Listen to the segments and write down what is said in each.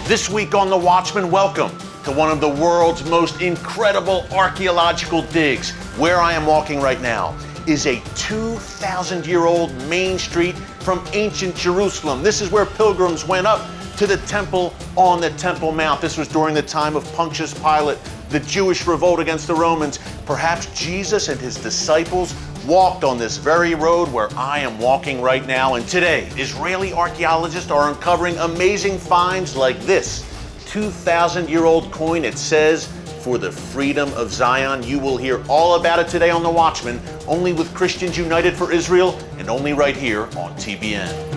This week on The Watchman, welcome to one of the world's most incredible archaeological digs. Where I am walking right now is a 2,000-year-old main street from ancient Jerusalem. This is where pilgrims went up to the temple on the Temple Mount. This was during the time of Pontius Pilate, the Jewish revolt against the Romans. Perhaps Jesus and his disciples walked on this very road where I am walking right now. And today, Israeli archaeologists are uncovering amazing finds like this 2,000-year-old coin. It says, "For the freedom of Zion." You will hear all about it today on The Watchman, only with Christians United for Israel, and only right here on TBN.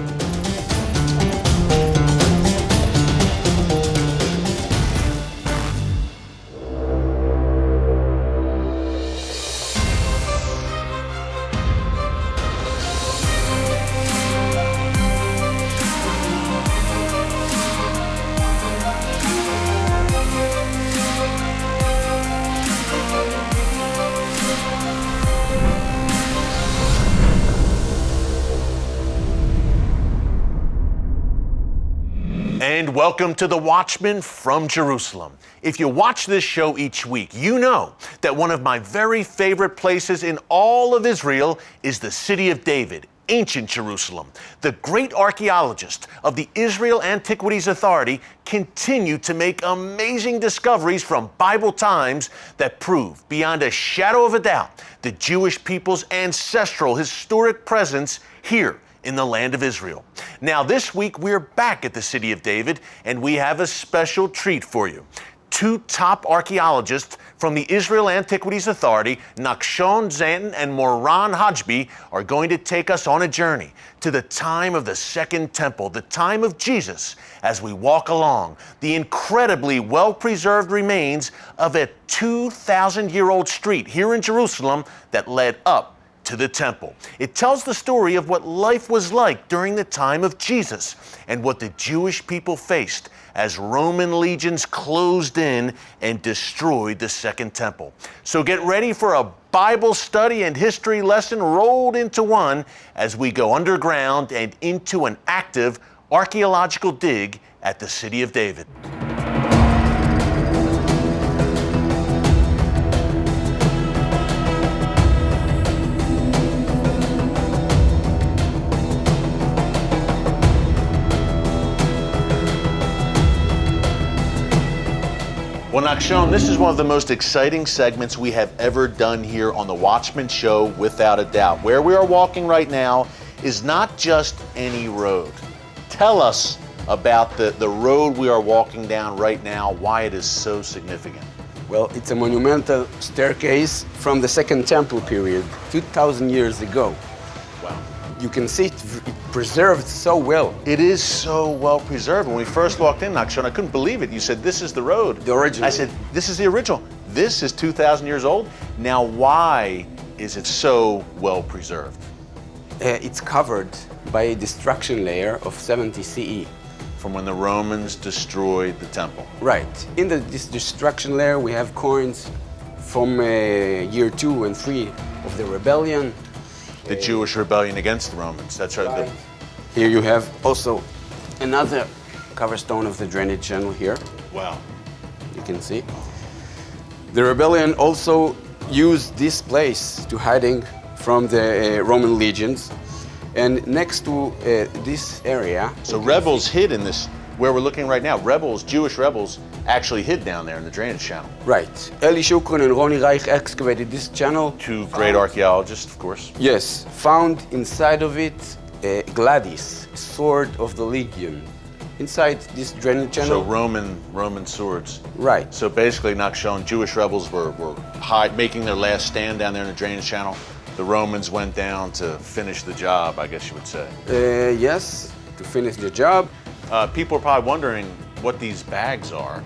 And welcome to The Watchman from Jerusalem. If you watch this show each week, you know that one of my very favorite places in all of Israel is the city of David, ancient Jerusalem. The great archaeologists of the Israel Antiquities Authority continue to make amazing discoveries from Bible times that prove beyond a shadow of a doubt the Jewish people's ancestral historic presence here in the land of Israel. Now, this week we're back at the city of David, and we have a special treat for you. Two top archaeologists from the Israel Antiquities Authority, Nachshon Zanton and Moran Hajbi, are going to take us on a journey to the time of the Second Temple, the time of Jesus, as we walk along the incredibly well-preserved remains of a 2,000-year-old street here in Jerusalem that led up to the temple. It tells the story of what life was like during the time of Jesus and what the Jewish people faced as Roman legions closed in and destroyed the Second Temple. So get ready for a Bible study and history lesson rolled into one as we go underground and into an active archaeological dig at the city of David. Well, Nachshon, this is one of the most exciting segments we have ever done here on the Watchman Show, without a doubt. Where we are walking right now is not just any road. Tell us about the road we are walking down right now, why it is so significant. Well, it's a monumental staircase from the Second Temple period, 2,000 years ago. Wow. You can see it preserved so well. It is so well preserved. When we first walked in, Nachshon, I couldn't believe it. You said, "This is the road." The original. I said, "This is the original. This is 2,000 years old." Now, why is it so well preserved? It's covered by a destruction layer of 70 CE. From when the Romans destroyed the temple. Right. In this destruction layer, we have coins from year 2 and 3 of the rebellion. The Jewish rebellion against the Romans. That's right. Right. Here you have also another cover stone of the drainage channel here. Wow. You can see. The rebellion also used this place to hiding from the Roman legions. And next to this area... So rebels hid in this, where we're looking right now. Rebels, Jewish rebels, actually hid down there in the drainage channel. Right. Eli Shukron and Ronnie Reich excavated this channel. Two great archaeologists, of course. Yes. Found inside of it Gladys, sword of the legion. Inside this drainage channel. So Roman swords. Right. So basically, Nachshon, Jewish rebels were making their last stand down there in the drainage channel. The Romans went down to finish the job, I guess you would say. Yes, to finish the job. People are probably wondering what these bags are.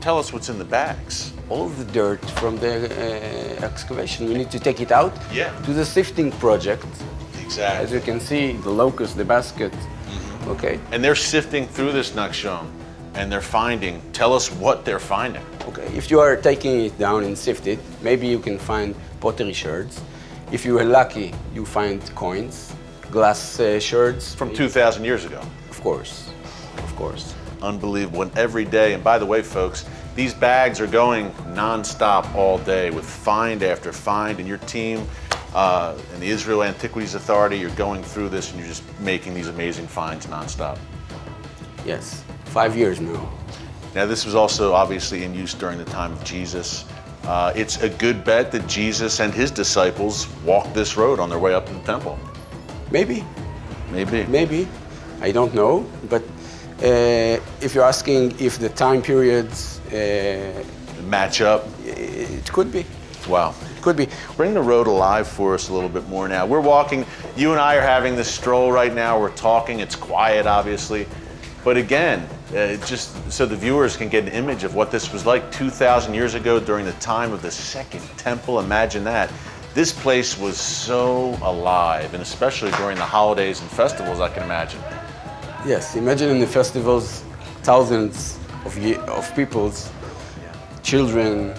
Tell us what's in the bags. All the dirt from the excavation. We need to take it out to the sifting project. Exactly. As you can see, the locust, the basket. Mm-hmm. Okay. And they're sifting through this, Nachshon, and they're finding. Tell us what they're finding. Okay. If you are taking it down and sift it, maybe you can find pottery shards. If you are lucky, you find coins, glass shards. From 2,000 years ago. Of course. course. Unbelievable. And every day, and by the way, folks, these bags are going non-stop all day with find after find, and your team and the Israel Antiquities Authority, you're going through this and you're just making these amazing finds non-stop. Yes, 5 years now. Now, this was also obviously in use during the time of Jesus. It's a good bet that Jesus and his disciples walked this road on their way up to the temple. Maybe. Maybe. Maybe. I don't know. But if you're asking if the time periods Match up. it could be. Wow. It could be. Bring the road alive for us a little bit more now. We're walking, you and I are having this stroll right now. We're talking, it's quiet, obviously. But again, just so the viewers can get an image of what this was like 2,000 years ago during the time of the Second Temple. Imagine that. This place was so alive, and especially during the holidays and festivals, I can imagine. Yes, imagine in the festivals, thousands of peoples, children,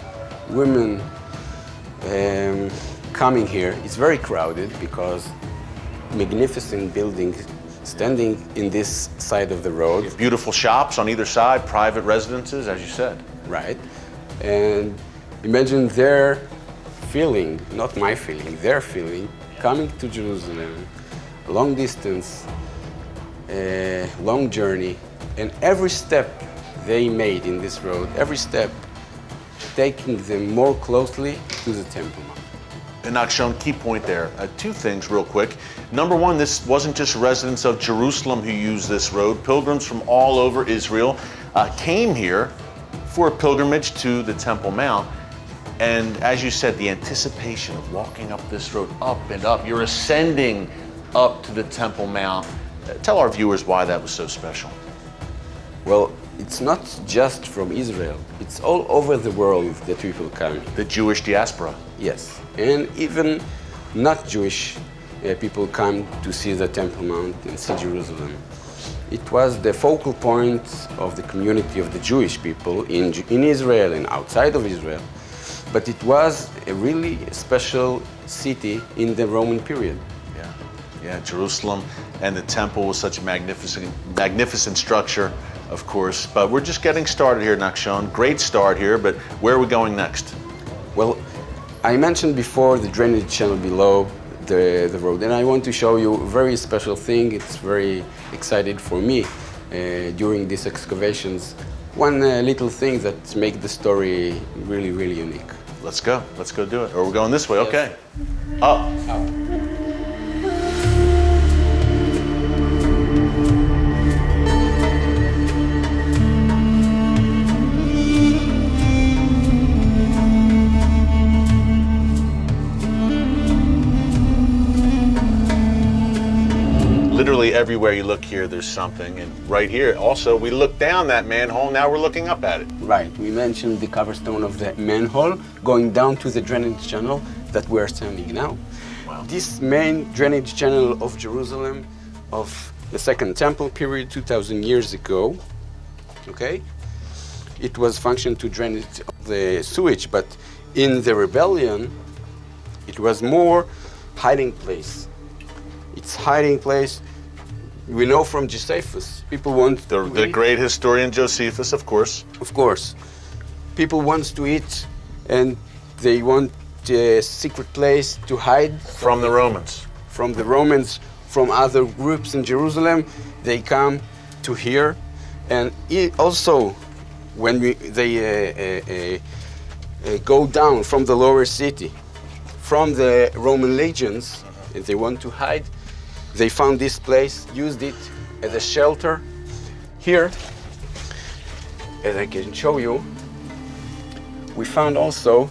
women coming here. It's very crowded because magnificent buildings standing in this side of the road. Beautiful shops on either side, private residences, as you said. Right. And imagine their feeling, not my feeling, their feeling, coming to Jerusalem, long distance, long journey, and every step they made in this road, every step taking them more closely to the Temple Mount. And Nachshon, key point there. Two things real quick. Number one, this wasn't just residents of Jerusalem who used this road. Pilgrims from all over Israel came here for a pilgrimage to the Temple Mount. And as you said, the anticipation of walking up this road, up and up, you're ascending up to the Temple Mount. Tell our viewers why that was so special. Well, it's not just from Israel. It's all over the world that people come. The Jewish diaspora. Yes, and even not Jewish people come to see the Temple Mount and see Jerusalem. It was the focal point of the community of the Jewish people in Israel and outside of Israel. But it was a really special city in the Roman period. Yeah, Jerusalem and the temple was such a magnificent structure, of course. But we're just getting started here, Nachshon. Great start here, but where are we going next? Well, I mentioned before the drainage channel below the road, and I want to show you a very special thing. It's very exciting for me during these excavations. One little thing that makes the story really, really unique. Let's go do it. Or we're going this way, Yes. Okay. Up. Literally everywhere you look here, there's something. And right here, also, we look down that manhole, now we're looking up at it. Right, we mentioned the cover stone of the manhole going down to the drainage channel that we're standing now. Wow. This main drainage channel of Jerusalem of the Second Temple period, 2,000 years ago, okay? It was functioned to drain the sewage, but in the rebellion, it was more hiding place. It's hiding place. We know from Josephus, people want The great historian Josephus, of course. Of course. People want to eat and they want a secret place to hide From the Romans. from the Romans, from other groups in Jerusalem. They come to here. And also, when they go down from the lower city, from the Roman legions, and they want to hide, they found this place, used it as a shelter. Here, as I can show you, we found also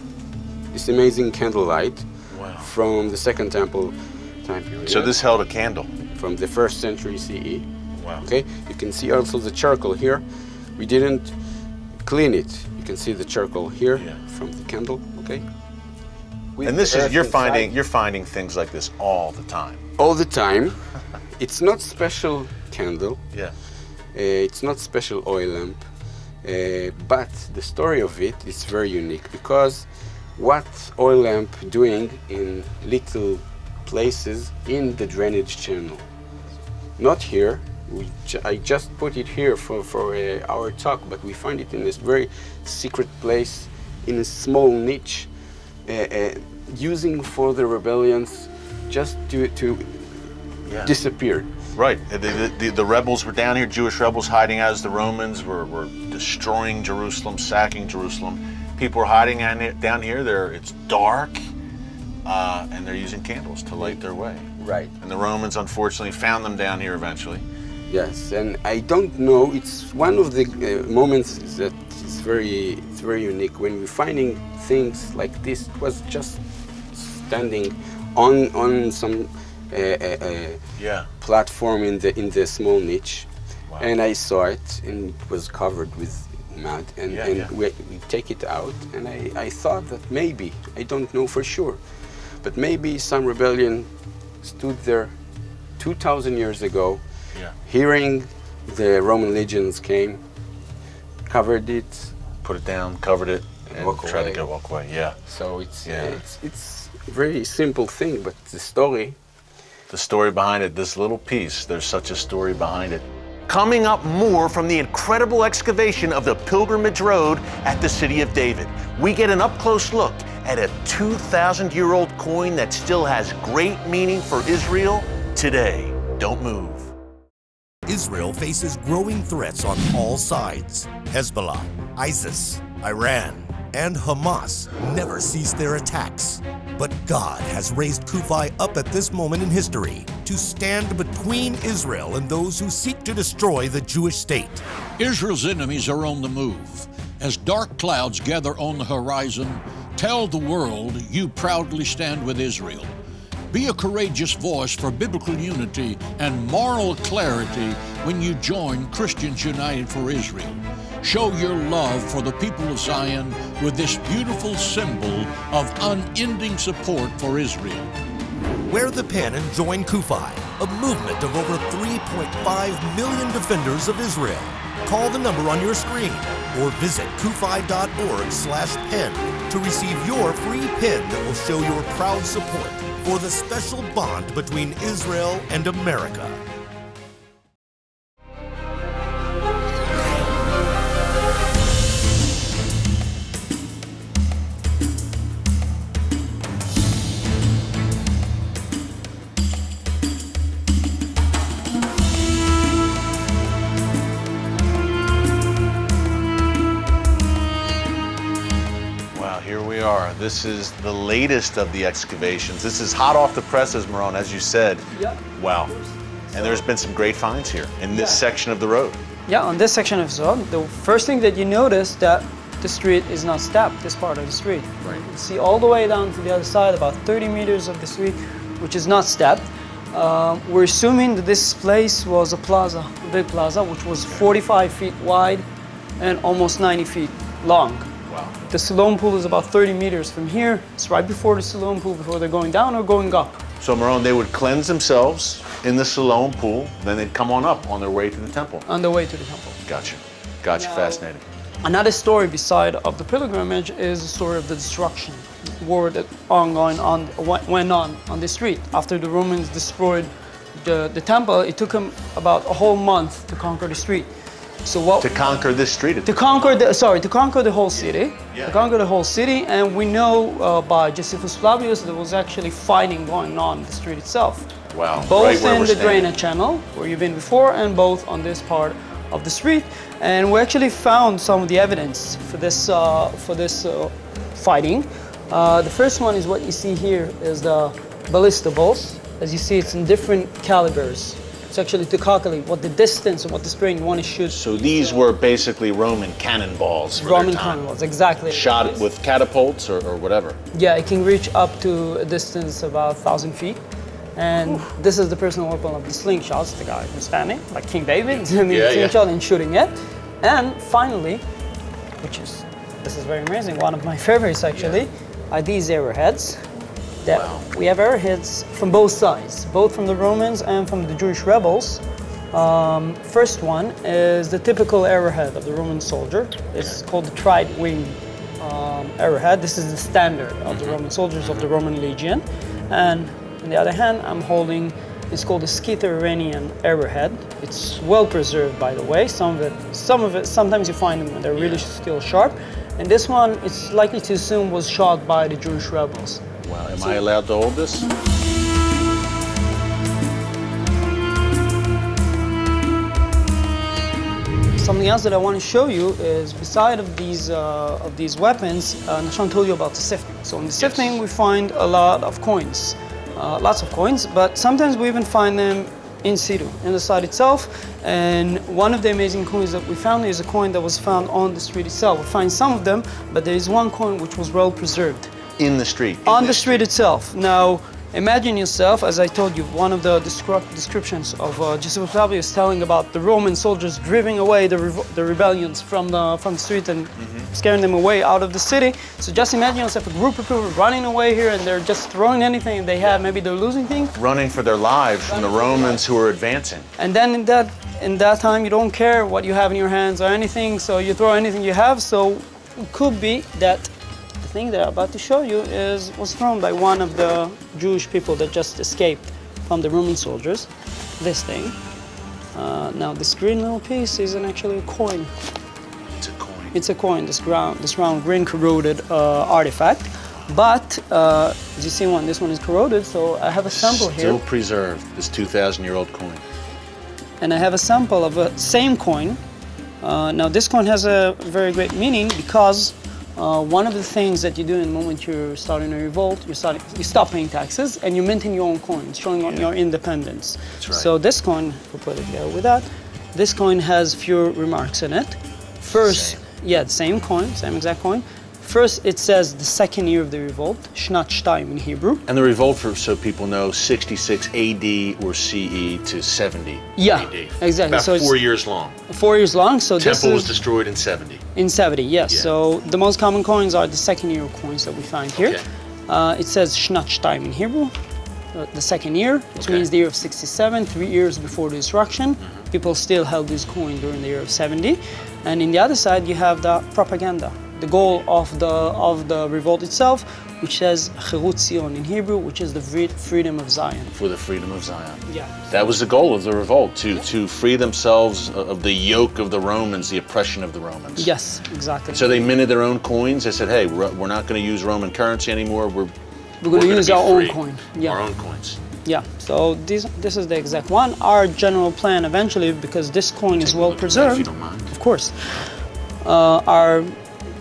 this amazing candlelight Wow. from the Second Temple time period. So this held a candle. From the 1st century CE. Wow. Okay, you can see also the charcoal here. We didn't clean it. You can see the charcoal here from the candle. Okay. With And this the is earth you're inside. finding things like this all the time. All the time. It's not special candle. Yeah. It's not special oil lamp. But the story of it is very unique because what oil lamp doing in little places in the drainage channel. Not here, I just put it here for our talk, but we find it in this very secret place, in a small niche, using for the rebellions just to disappear. Right. The rebels were down here, Jewish rebels hiding out as the Romans were destroying Jerusalem, sacking Jerusalem. People were hiding down here. It's dark, and they're using candles to light their way. Right. And the Romans, unfortunately, found them down here eventually. Yes, and I don't know, it's one of the moments that is very unique. When we're finding things like this, it was just standing on some platform in the small niche. Wow. And I saw it, and it was covered with mud, and we take it out, and I thought that maybe, I don't know for sure, but maybe some rebellion stood there 2,000 years ago, hearing the Roman legions came, covered it, put it down, covered it, and tried to walk away. Yeah. So it's a very simple thing, but the story behind it, this little piece, there's such a story behind it. Coming up, more from the incredible excavation of the Pilgrimage Road at the City of David. We get an up-close look at a 2,000-year-old coin that still has great meaning for Israel today. Don't move. Israel faces growing threats on all sides. Hezbollah, ISIS, Iran, and Hamas never cease their attacks. But God has raised Kufi up at this moment in history to stand between Israel and those who seek to destroy the Jewish state. Israel's enemies are on the move. As dark clouds gather on the horizon, tell the world you proudly stand with Israel. Be a courageous voice for biblical unity and moral clarity when you join Christians United for Israel. Show your love for the people of Zion with this beautiful symbol of unending support for Israel. Wear the pin and join Kufi, a movement of over 3.5 million defenders of Israel. Call the number on your screen or visit kufi.org/pin to receive your free pin that will show your proud support for the special bond between Israel and America. This is the latest of the excavations. This is hot off the presses, Meron, as you said. Yeah. Wow. And there's been some great finds here in this section of the road. Yeah, on this section of the road, the first thing that you notice that the street is not stepped, this part of the street. Right. You see all the way down to the other side, about 30 meters of the street, which is not stepped. We're assuming that this place was a plaza, a big plaza, which was 45 feet wide and almost 90 feet long. Wow. The Siloam pool is about 30 meters from here. It's right before the Siloam pool, before they're going down or going up. So, Meron, they would cleanse themselves in the Siloam pool, then they'd come on up on their way to the temple. On the way to the temple. Gotcha. Now, Fascinating. Another story beside of the pilgrimage is the story of the destruction, war that went on the street. After the Romans destroyed the temple, it took them about a whole month to conquer the street. So to conquer this street? To conquer the whole city. Yeah. To conquer the whole city, and we know by Josephus Flavius there was actually fighting going on in the street itself. Wow. Both in the drainage channel, where you've been before, and both on this part of the street. And we actually found some of the evidence for this fighting. The first one is what you see here is the ballistables. As you see, it's in different calibers. It's actually to calculate what the distance and what the string you want to shoot. So these were basically Roman cannonballs for Roman their time. cannonballs, exactly. Shot with catapults or whatever. Yeah, it can reach up to a distance about 1,000 feet. And this is the personal weapon of the slingshots, the guy who's standing, like King David, slingshot and shooting it. And finally, this is very amazing, one of my favorites actually, are these arrowheads. We have arrowheads from both sides, both from the Romans and from the Jewish rebels. First one is the typical arrowhead of the Roman soldier. It's called the tried-wing arrowhead. This is the standard of the Roman soldiers of the Roman legion. And on the other hand, I'm holding is called the Scytho-Iranian arrowhead. It's well preserved, by the way. Some of it, sometimes you find them and they're really still sharp. And this one, it's likely to assume was shot by the Jewish rebels. Wow, am I allowed to hold this? Something else that I want to show you is, beside of these weapons, Nashon told you about the sifting. So in the sifting, we find a lot of coins, lots of coins, but sometimes we even find them in situ, in the site itself. And one of the amazing coins that we found is a coin that was found on the street itself. We find some of them, but there is one coin which was well preserved. In the street? On the street itself. Now, imagine yourself, as I told you, one of the descriptions of Giuseppe Flavio is telling about the Roman soldiers driving away the rebellions from the street and scaring them away out of the city. So just imagine yourself, a group of people running away here and they're just throwing anything they have. Maybe they're losing things. Running for their lives from the Romans who are advancing. And then in that time, you don't care what you have in your hands or anything, so you throw anything you have. So it could be that the thing that I'm about to show you was thrown by one of the Jewish people that just escaped from the Roman soldiers. This thing. Now this green little piece isn't actually a coin. It's a coin. It's a coin. This round green corroded artifact. But as you see, this one is corroded. So I have a sample here. Still preserved. This 2,000-year-old coin. And I have a sample of a same coin. Now this coin has a very great meaning because one of the things that you do in the moment you're starting a revolt, you stop paying taxes and you're minting your own coins, showing your independence. That's right. So this coin, we'll put it here with that, this coin has few remarks in it. First, the same coin, same exact coin. First, it says the second year of the revolt, Shnat Shtayim in Hebrew. And the revolt, so people know, 66 AD or CE to 70 AD. Exactly. About so 4 years long. 4 years long. So Temple was destroyed in 70. In 70, yes. Yeah. So the most common coins are the second year coins that we find here. Okay. It says Shnat Shtayim in Hebrew, the second year, which means the year of 67, 3 years before the destruction. People still held this coin during the year of 70. And in the other side, you have the propaganda. The goal of the revolt itself, which says Chirut Zion in Hebrew, which is the freedom of Zion. For the freedom of Zion. Yeah. That was the goal of the revolt, to free themselves of the yoke of the Romans, the oppression of the Romans. Yes, exactly. So they minted their own coins. They said, hey, we're not going to use Roman currency anymore. We're going to use our own coin. Our own coins. Yeah, so this is the exact one. Our general plan eventually, because this coin is well preserved, if you don't mind. Of course,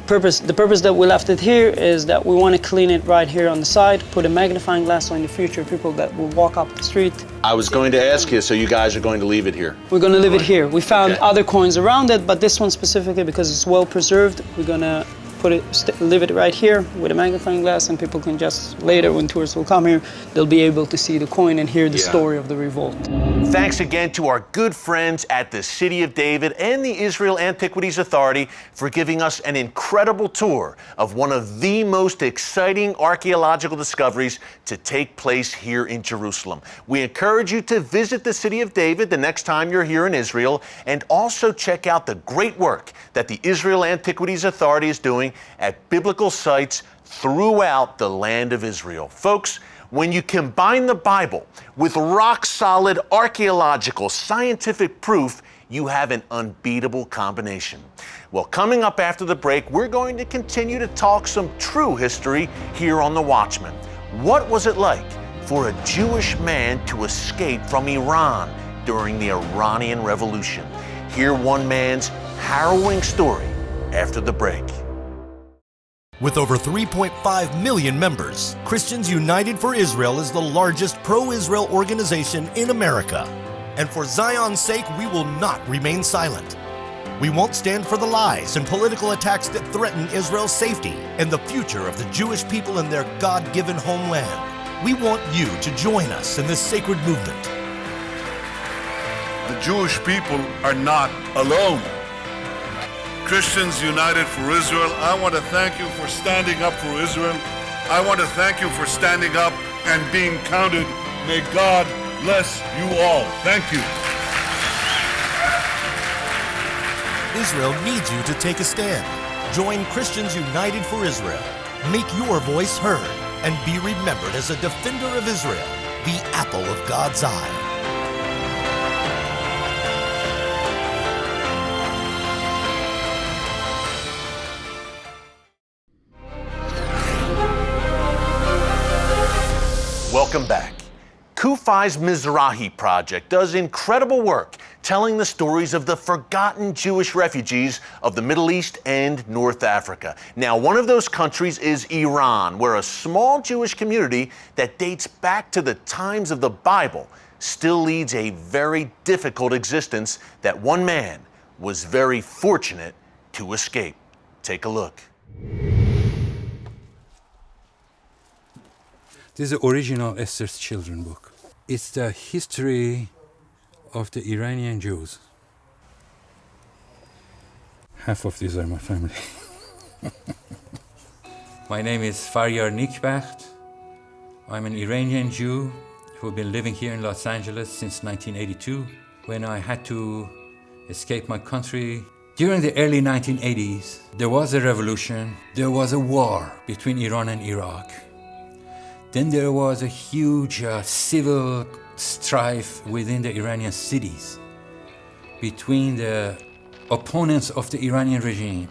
the purpose that we left it here is that we want to clean it right here on the side, put a magnifying glass so in the future people that will walk up the street. I was going to ask you, so you guys are going to leave it here? We're going to leave it here. We found other coins around it, but this one specifically, because it's well preserved, we're going to leave it right here with a magnifying glass, and people can just later, when tourists will come here, they'll be able to see the coin and hear the story of the revolt. Thanks again to our good friends at the City of David and the Israel Antiquities Authority for giving us an incredible tour of one of the most exciting archaeological discoveries to take place here in Jerusalem. We encourage you to visit the City of David the next time you're here in Israel, and also check out the great work that the Israel Antiquities Authority is doing at biblical sites throughout the land of Israel. Folks, when you combine the Bible with rock-solid archaeological scientific proof, you have an unbeatable combination. Well, coming up after the break, we're going to continue to talk some true history here on The Watchman. What was it like for a Jewish man to escape from Iran during the Iranian Revolution? Hear one man's harrowing story after the break. With over 3.5 million members, Christians United for Israel is the largest pro-Israel organization in America. And for Zion's sake, we will not remain silent. We won't stand for the lies and political attacks that threaten Israel's safety and the future of the Jewish people in their God-given homeland. We want you to join us in this sacred movement. The Jewish people are not alone. Christians United for Israel, I want to thank you for standing up for Israel. I want to thank you for standing up and being counted. May God bless you all. Thank you. Israel needs you to take a stand. Join Christians United for Israel. Make your voice heard and be remembered as a defender of Israel, the apple of God's eye. Welcome back. Kufai's Mizrahi Project does incredible work telling the stories of the forgotten Jewish refugees of the Middle East and North Africa. Now, one of those countries is Iran, where a small Jewish community that dates back to the times of the Bible still leads a very difficult existence that one man was very fortunate to escape. Take a look. This is the original Esther's Children book. It's the history of the Iranian Jews. Half of these are my family. My name is Faryar Nikbacht. I'm an Iranian Jew who've been living here in Los Angeles since 1982, when I had to escape my country. During the early 1980s, there was a revolution. There was a war between Iran and Iraq. Then there was a huge civil strife within the Iranian cities between the opponents of the Iranian regime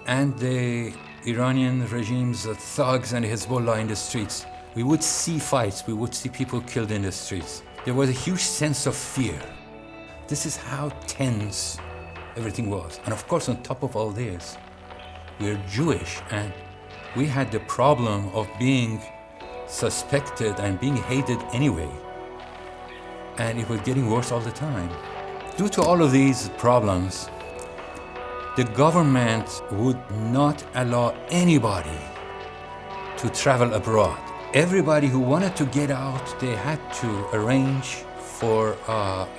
and the Iranian regime's thugs and Hezbollah in the streets. We would see fights, we would see people killed in the streets. There was a huge sense of fear. This is how tense everything was. And of course, on top of all this, we're Jewish, and we had the problem of being suspected and being hated anyway. And it was getting worse all the time. Due to all of these problems, the government would not allow anybody to travel abroad. Everybody who wanted to get out, they had to arrange for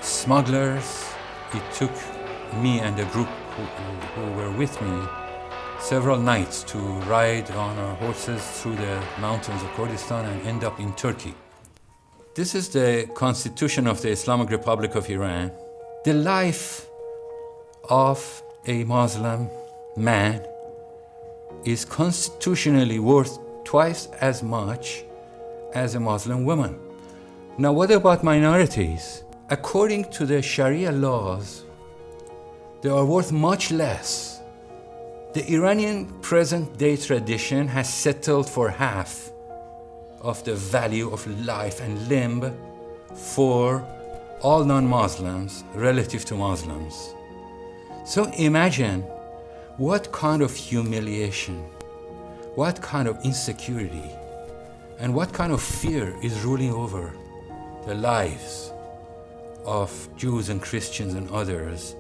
smugglers. It took me and the group who were with me several nights to ride on our horses through the mountains of Kurdistan and end up in Turkey. This is the Constitution of the Islamic Republic of Iran. The life of a Muslim man is constitutionally worth twice as much as a Muslim woman. Now, what about minorities? According to the Sharia laws, they are worth much less. The Iranian present-day tradition has settled for half of the value of life and limb for all non-Muslims relative to Muslims. So imagine what kind of humiliation, what kind of insecurity, and what kind of fear is ruling over the lives of Jews and Christians and others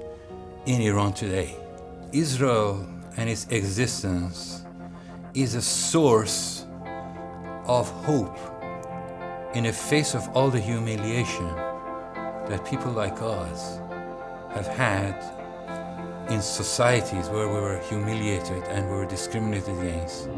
in Iran today. Israel and its existence is a source of hope in the face of all the humiliation that people like us have had in societies where we were humiliated and we were discriminated against.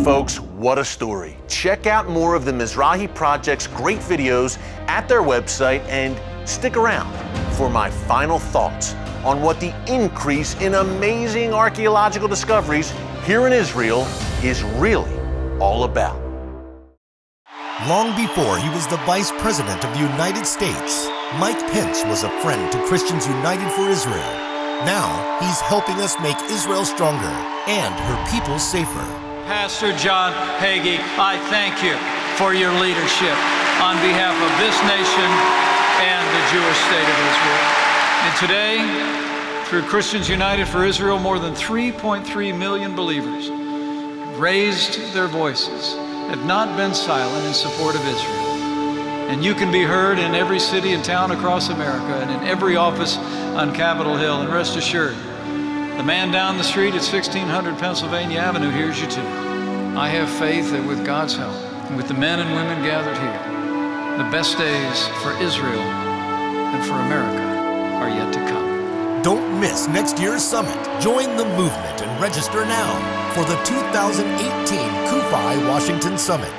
Folks, what a story. Check out more of the Mizrahi Project's great videos at their website, and stick around for my final thoughts on what the increase in amazing archaeological discoveries here in Israel is really all about. Long before he was the Vice President of the United States, Mike Pence was a friend to Christians United for Israel. Now, he's helping us make Israel stronger and her people safer. Pastor John Hagee, I thank you for your leadership on behalf of this nation and the Jewish state of Israel. And today, through Christians United for Israel, more than 3.3 million believers have raised their voices, have not been silent in support of Israel. And you can be heard in every city and town across America and in every office on Capitol Hill. And rest assured, the man down the street at 1600 Pennsylvania Avenue hears you too. I have faith that with God's help, and with the men and women gathered here, the best days for Israel and for America are yet to come. Don't miss next year's summit. Join the movement and register now for the 2018 Kufai Washington Summit.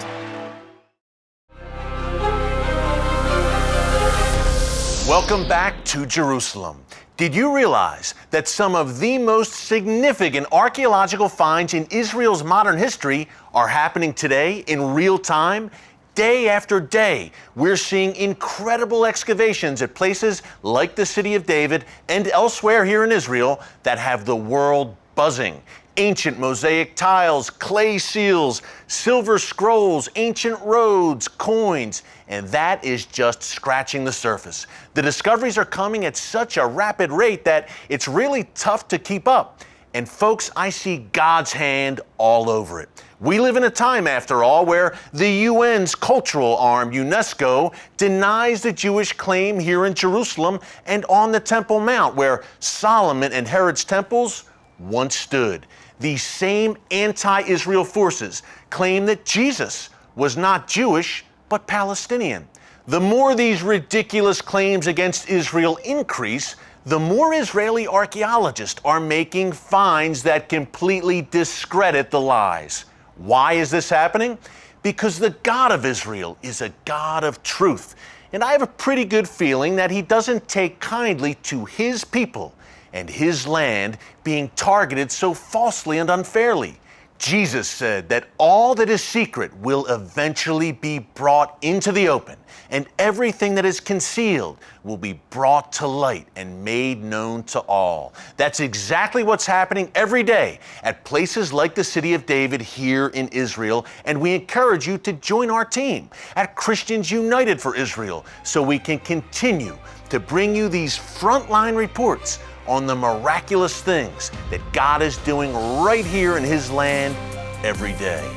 Welcome back to Jerusalem. Did you realize that some of the most significant archaeological finds in Israel's modern history are happening today in real time? Day after day, we're seeing incredible excavations at places like the City of David and elsewhere here in Israel that have the world buzzing. Ancient mosaic tiles, clay seals, silver scrolls, ancient roads, coins, and that is just scratching the surface. The discoveries are coming at such a rapid rate that it's really tough to keep up. And folks, I see God's hand all over it. We live in a time, after all, where the UN's cultural arm, UNESCO, denies the Jewish claim here in Jerusalem and on the Temple Mount, where Solomon and Herod's temples once stood. These same anti-Israel forces claim that Jesus was not Jewish, but Palestinian. The more these ridiculous claims against Israel increase, the more Israeli archaeologists are making finds that completely discredit the lies. Why is this happening? Because the God of Israel is a God of truth. And I have a pretty good feeling that he doesn't take kindly to his people and his land being targeted so falsely and unfairly. Jesus said that all that is secret will eventually be brought into the open, and everything that is concealed will be brought to light and made known to all. That's exactly what's happening every day at places like the City of David here in Israel, and we encourage you to join our team at Christians United for Israel so we can continue to bring you these frontline reports on the miraculous things that God is doing right here in his land every day.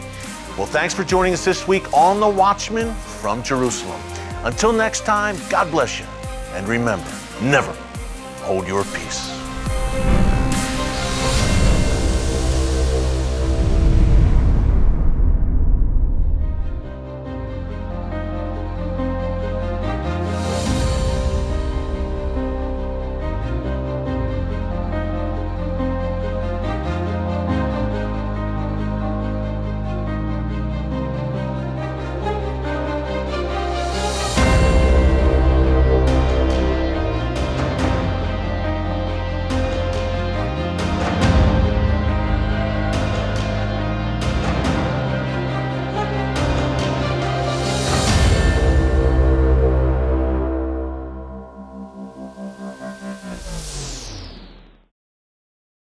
Well, thanks for joining us this week on The Watchman from Jerusalem. Until next time, God bless you. And remember, never hold your peace.